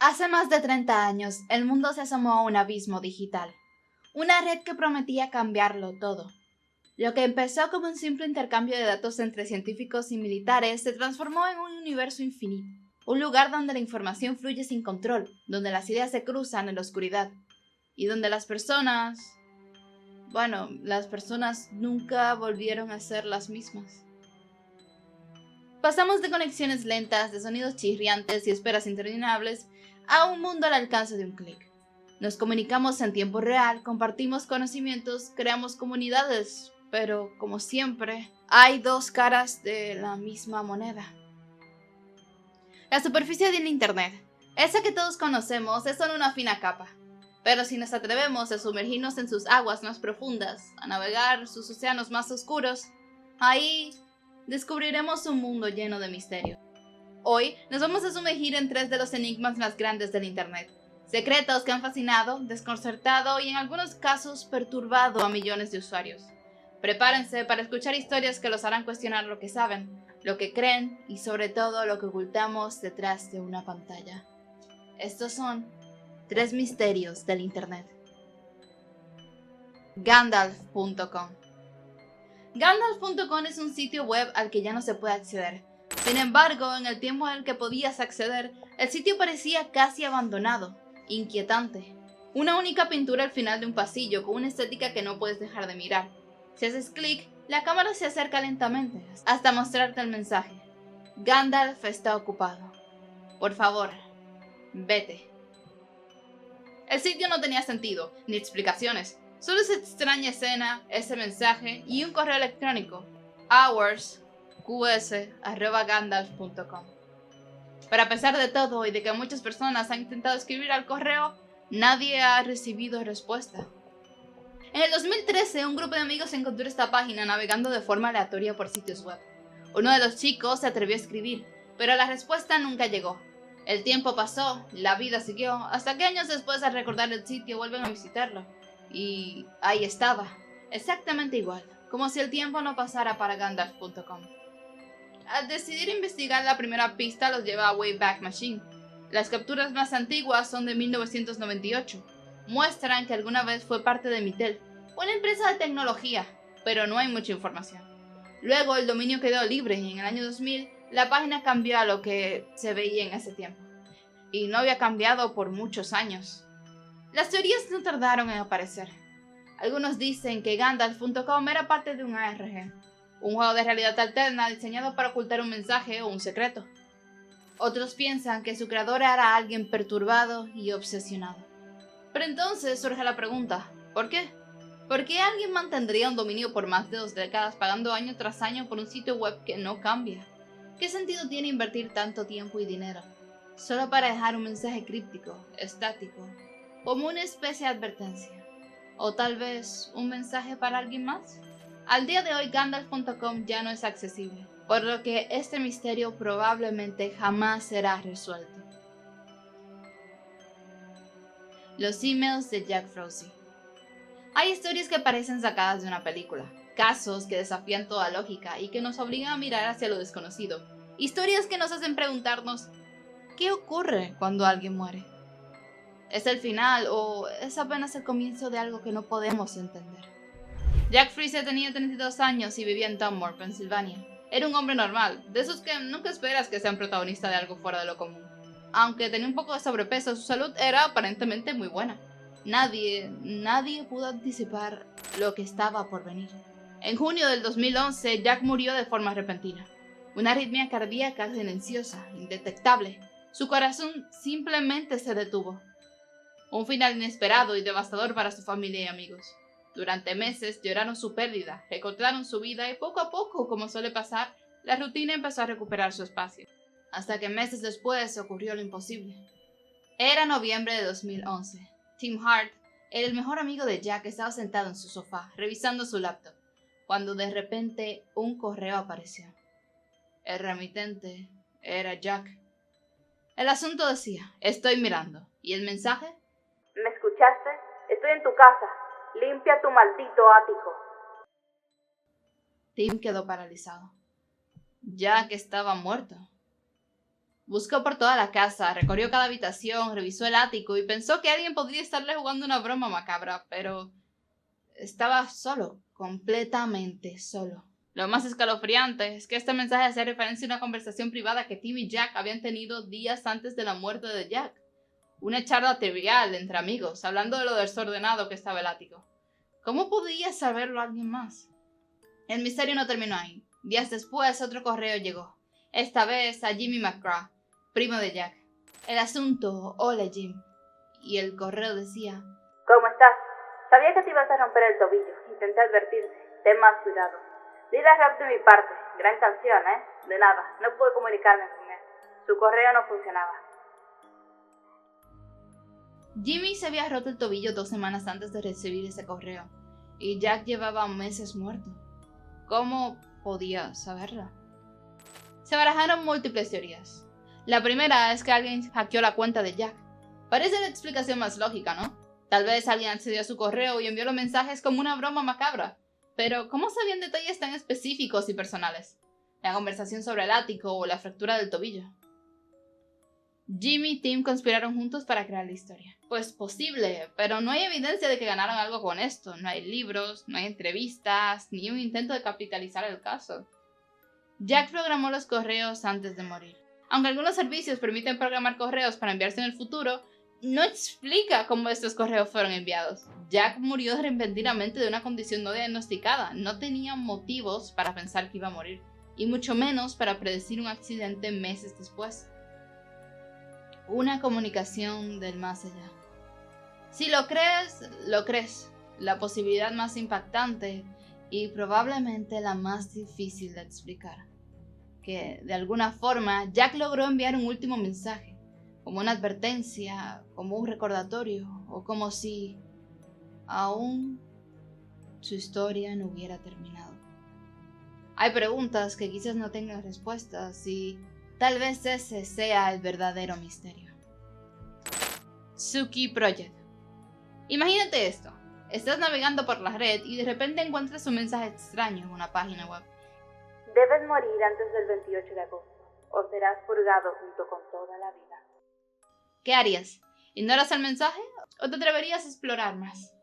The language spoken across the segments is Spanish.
Hace más de 30 años, el mundo se asomó a un abismo digital. Una red que prometía cambiarlo todo. Lo que empezó como un simple intercambio de datos entre científicos y militares se transformó en un universo infinito. Un lugar donde la información fluye sin control, donde las ideas se cruzan en la oscuridad. Y donde las personas nunca volvieron a ser las mismas. Pasamos de conexiones lentas, de sonidos chirriantes y esperas interminables, a un mundo al alcance de un clic. Nos comunicamos en tiempo real, compartimos conocimientos, creamos comunidades, pero como siempre, hay dos caras de la misma moneda. La superficie del Internet, esa que todos conocemos, es solo una fina capa. Pero si nos atrevemos a sumergirnos en sus aguas más profundas, a navegar sus océanos más oscuros, ahí descubriremos un mundo lleno de misterio. Hoy nos vamos a sumergir en 3 de los enigmas más grandes del Internet. Secretos que han fascinado, desconcertado y en algunos casos perturbado a millones de usuarios. Prepárense para escuchar historias que los harán cuestionar lo que saben, lo que creen y sobre todo lo que ocultamos detrás de una pantalla. Estos son 3 misterios del Internet. Gandalf.com. Gandalf.com es un sitio web al que ya no se puede acceder. Sin embargo, en el tiempo en el que podías acceder, el sitio parecía casi abandonado, inquietante. Una única pintura al final de un pasillo con una estética que no puedes dejar de mirar. Si haces clic, la cámara se acerca lentamente hasta mostrarte el mensaje. Gandalf está ocupado. Por favor, vete. El sitio no tenía sentido, ni explicaciones. Solo esa extraña escena, ese mensaje y un correo electrónico. hours@gandalf.com. Pero a pesar de todo y de que muchas personas han intentado escribir al correo, nadie ha recibido respuesta. En el 2013, un grupo de amigos encontró esta página navegando de forma aleatoria por sitios web. Uno de los chicos se atrevió a escribir, pero la respuesta nunca llegó. El tiempo pasó, la vida siguió, hasta que años después al recordar el sitio vuelven a visitarlo. Y ahí estaba, exactamente igual, como si el tiempo no pasara para Gandalf.com. Al decidir investigar la primera pista los lleva a Wayback Machine. Las capturas más antiguas son de 1998. Muestran que alguna vez fue parte de Mitel, una empresa de tecnología, pero no hay mucha información. Luego el dominio quedó libre y en el año 2000 la página cambió a lo que se veía en ese tiempo. Y no había cambiado por muchos años. Las teorías no tardaron en aparecer. Algunos dicen que Gandalf.com era parte de un ARG, un juego de realidad alterna diseñado para ocultar un mensaje o un secreto. Otros piensan que su creador era alguien perturbado y obsesionado. Pero entonces surge la pregunta, ¿por qué? ¿Por qué alguien mantendría un dominio por más de 2 décadas pagando año tras año por un sitio web que no cambia? ¿Qué sentido tiene invertir tanto tiempo y dinero solo para dejar un mensaje críptico, estático, como una especie de advertencia? ¿O tal vez un mensaje para alguien más? Al día de hoy Gandalf.com ya no es accesible, por lo que este misterio probablemente jamás será resuelto. Los emails de Jack Froese. Hay historias que parecen sacadas de una película, casos que desafían toda lógica y que nos obligan a mirar hacia lo desconocido, historias que nos hacen preguntarnos, ¿qué ocurre cuando alguien muere? ¿Es el final o es apenas el comienzo de algo que no podemos entender? Jack Froese tenía 32 años y vivía en Dunmore, Pensilvania. Era un hombre normal, de esos que nunca esperas que sean protagonista de algo fuera de lo común. Aunque tenía un poco de sobrepeso, su salud era aparentemente muy buena. Nadie pudo anticipar lo que estaba por venir. En junio del 2011, Jack murió de forma repentina. Una arritmia cardíaca silenciosa, indetectable. Su corazón simplemente se detuvo. Un final inesperado y devastador para su familia y amigos. Durante meses lloraron su pérdida, recordaron su vida y poco a poco, como suele pasar, la rutina empezó a recuperar su espacio. Hasta que meses después ocurrió lo imposible. Era noviembre de 2011. Tim Hart, el mejor amigo de Jack, estaba sentado en su sofá, revisando su laptop, cuando de repente un correo apareció. El remitente era Jack. El asunto decía, estoy mirando. ¿Y el mensaje? ¿Me escuchaste? Estoy en tu casa. Limpia tu maldito ático. Tim quedó paralizado. Jack estaba muerto. Buscó por toda la casa, recorrió cada habitación, revisó el ático y pensó que alguien podría estarle jugando una broma macabra, pero estaba solo, completamente solo. Lo más escalofriante es que este mensaje hacía referencia a una conversación privada que Tim y Jack habían tenido días antes de la muerte de Jack. Una charla trivial entre amigos, hablando de lo desordenado que estaba el ático. ¿Cómo podía saberlo alguien más? El misterio no terminó ahí. Días después, otro correo llegó. Esta vez a Jimmy McGraw, primo de Jack. El asunto, hola Jim. Y el correo decía: ¿Cómo estás? Sabía que te ibas a romper el tobillo. Intenté advertirte. Ten más cuidado. Dile a Rap de mi parte. Gran canción, ¿eh? De nada. No pude comunicarme con él. Su correo no funcionaba. Jimmy se había roto el tobillo 2 semanas antes de recibir ese correo. Y Jack llevaba meses muerto. ¿Cómo podía saberlo? Se barajaron múltiples teorías. La primera es que alguien hackeó la cuenta de Jack. Parece la explicación más lógica, ¿no? Tal vez alguien accedió a su correo y envió los mensajes como una broma macabra. Pero, ¿cómo sabían detalles tan específicos y personales? La conversación sobre el ático o la fractura del tobillo. Jimmy y Tim conspiraron juntos para crear la historia. Pues posible, pero no hay evidencia de que ganaron algo con esto. No hay libros, no hay entrevistas, ni un intento de capitalizar el caso. Jack programó los correos antes de morir. Aunque algunos servicios permiten programar correos para enviarse en el futuro, no explica cómo estos correos fueron enviados. Jack murió repentinamente de una condición no diagnosticada. No tenía motivos para pensar que iba a morir, y mucho menos para predecir un accidente meses después. Una comunicación del más allá. Si lo crees, lo crees. La posibilidad más impactante y probablemente la más difícil de explicar. Que de alguna forma Jack logró enviar un último mensaje, como una advertencia, como un recordatorio, o como si aún su historia no hubiera terminado. Hay preguntas que quizás no tengan respuestas y tal vez ese sea el verdadero misterio. Sookie Project. Imagínate esto. Estás navegando por la red y de repente encuentras un mensaje extraño en una página web. Debes morir antes del 28 de agosto, o serás purgado junto con toda la vida. ¿Qué harías? ¿Ignoras el mensaje o te atreverías a explorar más?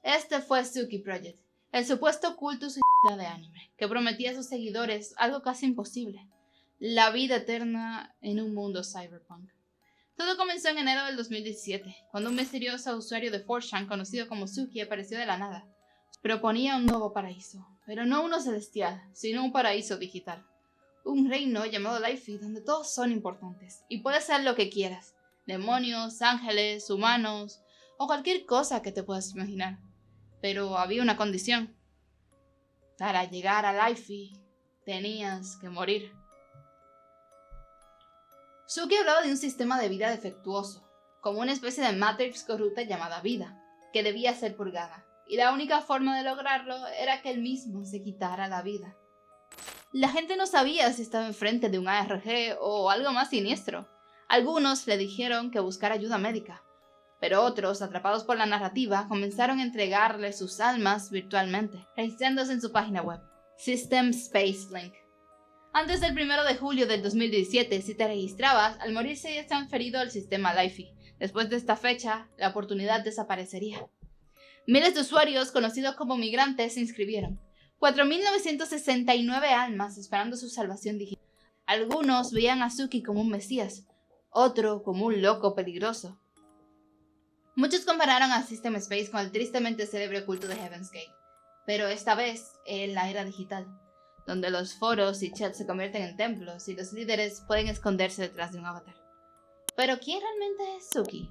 Este fue Sookie Project, el supuesto culto suicida de anime, que prometía a sus seguidores algo casi imposible: la vida eterna en un mundo cyberpunk. Todo comenzó en enero del 2017, cuando un misterioso usuario de 4chan conocido como Sookie apareció de la nada. Proponía un nuevo paraíso, pero no uno celestial, sino un paraíso digital. Un reino llamado Lifey donde todos son importantes, y puedes ser lo que quieras: demonios, ángeles, humanos, o cualquier cosa que te puedas imaginar. Pero había una condición. Para llegar a Lifey, tenías que morir. Sookie hablaba de un sistema de vida defectuoso, como una especie de Matrix corrupta llamada vida, que debía ser purgada, y la única forma de lograrlo era que él mismo se quitara la vida. La gente no sabía si estaba enfrente de un ARG o algo más siniestro. Algunos le dijeron que buscara ayuda médica, pero otros, atrapados por la narrativa, comenzaron a entregarle sus almas virtualmente, registrándose en su página web, System Space Link. Antes del 1 de julio del 2017, si te registrabas, al morir serías transferido al sistema Lifey. Después de esta fecha, la oportunidad desaparecería. Miles de usuarios, conocidos como migrantes, se inscribieron. 4.969 almas esperando su salvación digital. Algunos veían a Sookie como un mesías, otro como un loco peligroso. Muchos compararon a System Space con el tristemente célebre culto de Heaven's Gate, pero esta vez en la era digital, donde los foros y chats se convierten en templos y los líderes pueden esconderse detrás de un avatar. ¿Pero quién realmente es Sookie?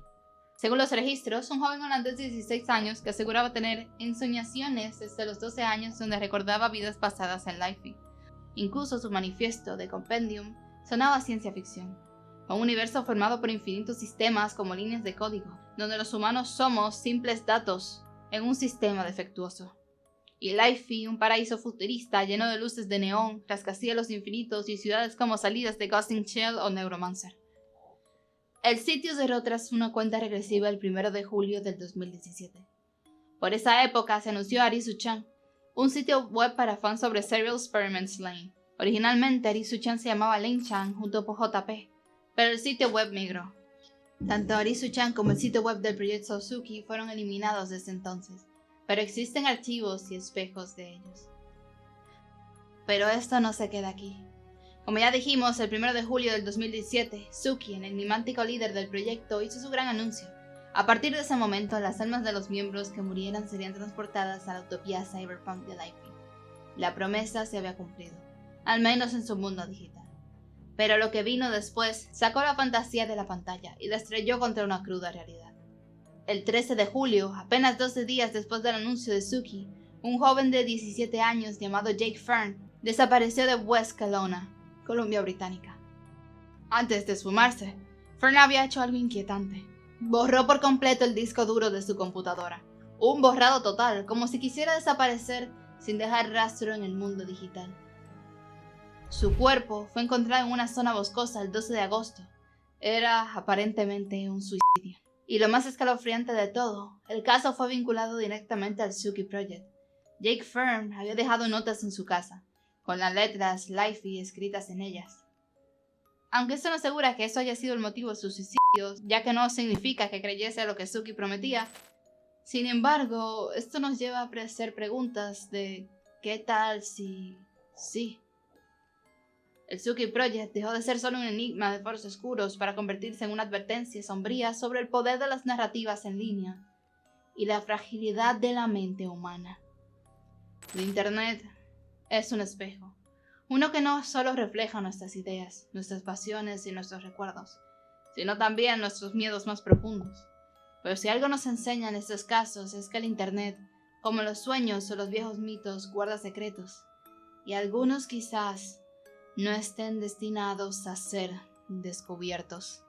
Según los registros, un joven holandés de 16 años que aseguraba tener ensoñaciones desde los 12 años donde recordaba vidas pasadas en Lifey. Incluso su manifiesto de Compendium sonaba a ciencia ficción. Un universo formado por infinitos sistemas como líneas de código, donde los humanos somos simples datos en un sistema defectuoso. Y Lifey, un paraíso futurista lleno de luces de neón, rascacielos infinitos y ciudades como salidas de Ghost in Shell o Neuromancer. El sitio cerró tras una cuenta regresiva el 1 de julio del 2017. Por esa época se anunció Arisu-chan, un sitio web para fans sobre Serial Experiments Lane. Originalmente Arisu-chan se llamaba Lane-chan junto por JP, pero el sitio web migró. Tanto Arisu-chan como el sitio web del proyecto Suki fueron eliminados desde entonces, pero existen archivos y espejos de ellos. Pero esto no se queda aquí. Como ya dijimos, el 1 de julio del 2017, Suki, el enigmático líder del proyecto, hizo su gran anuncio. A partir de ese momento, las almas de los miembros que murieran serían transportadas a la utopía cyberpunk de Life. La promesa se había cumplido, al menos en su mundo digital. Pero lo que vino después sacó la fantasía de la pantalla y la estrelló contra una cruda realidad. El 13 de julio, apenas 12 días después del anuncio de Suki, un joven de 17 años llamado Jake Fern desapareció de West Kelowna, Columbia Británica. Antes de esfumarse, Fern había hecho algo inquietante. Borró por completo el disco duro de su computadora. Un borrado total, como si quisiera desaparecer sin dejar rastro en el mundo digital. Su cuerpo fue encontrado en una zona boscosa el 12 de agosto. Era aparentemente un suicidio. Y lo más escalofriante de todo, el caso fue vinculado directamente al Suki Project. Jake Fern había dejado notas en su casa, con las letras Lifey escritas en ellas. Aunque esto no asegura que eso haya sido el motivo de su suicidio, ya que no significa que creyese lo que Suki prometía. Sin embargo, esto nos lleva a hacer preguntas de ¿qué tal si sí? El Suki Project dejó de ser solo un enigma de foros oscuros para convertirse en una advertencia sombría sobre el poder de las narrativas en línea y la fragilidad de la mente humana. El Internet es un espejo, uno que no solo refleja nuestras ideas, nuestras pasiones y nuestros recuerdos, sino también nuestros miedos más profundos. Pero si algo nos enseña en estos casos es que el Internet, como los sueños o los viejos mitos, guarda secretos, y algunos quizás no estén destinados a ser descubiertos.